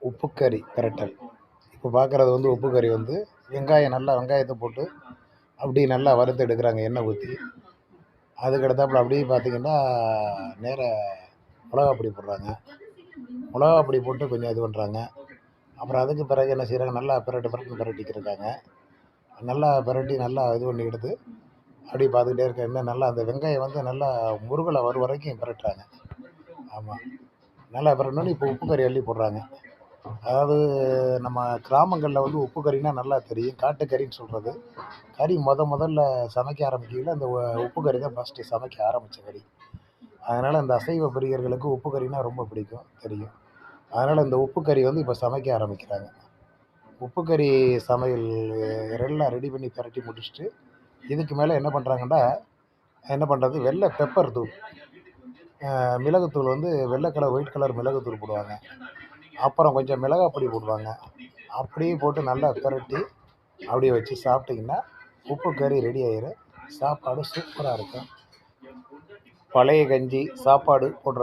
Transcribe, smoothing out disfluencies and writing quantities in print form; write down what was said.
உப்பு கறி பிரட்டல். இப்போ பார்க்குறது வந்து உப்பு கறி வந்து வெங்காயத்தை போட்டு அப்படியே நல்லா வறுத்து எடுக்கிறாங்க எண்ணெய் ஊற்றி. அதுக்கு அடுத்தாப்புல அப்படியே பார்த்தீங்கன்னா, நேரா மிளகா பொடி போடுறாங்க. மிளகா பொடி போட்டு கொஞ்சம் இது பண்ணுறாங்க. அப்புறம் அதுக்கு பிறகு என்ன செய்கிறாங்க, நல்லா பிரட்டிக்கிட்டு இருக்காங்க. நல்லா பிரட்டி நல்லா இது பண்ணி எடுத்து அப்படியே பார்த்துக்கிட்டே இருக்க இன்னும் நல்லா அந்த வெங்காயம் வந்து நல்லா முருகலா வரும் வரைக்கும் பிரட்டுறாங்க. ஆமாம். நல்லா பிரட்டினோன்னே இப்போ உப்பு கறி அள்ளி போடுறாங்க. அதாவது நம்ம கிராமங்கள்ல வந்து உப்பு கறின்னா நல்லா தெரியும். காட்டுக்கறின்னு சொல்றது. கறி முதல்ல சமைக்க ஆரம்பிக்கையில அந்த உப்பு கறி தான் ஃபர்ஸ்ட்டு சமைக்க ஆரம்பிச்ச கறி. அதனால அந்த அசைவ பிரியர்களுக்கு உப்பு கறின்னா ரொம்ப பிடிக்கும், தெரியும். அதனால இந்த உப்பு கறி வந்து இப்போ சமைக்க ஆரம்பிக்கிறாங்க. உப்பு கறி சமையல் எல்லாம் ரெடி பண்ணி பிரட்டி முடிச்சுட்டு, இதுக்கு மேல என்ன பண்றாங்கன்னா, என்ன பண்றது வெள்ள பெப்பர் தூள், மிளகுத்தூள் வந்து வெள்ள கலர், ஒயிட் கலர் மிளகுத்தூள் போடுவாங்க. அப்புறம் கொஞ்சம் மிளகாய் பொடி போடுவாங்க. அப்படியே போட்டு நல்லா பிரட்டி, அப்படியே வச்சு சாப்பிட்டீங்கன்னா, உப்பு கறி ரெடி ஆயிரும். சாப்பாடு சூப்பரா இருக்கும். பழைய கஞ்சி, சாப்பாடு போடுறது.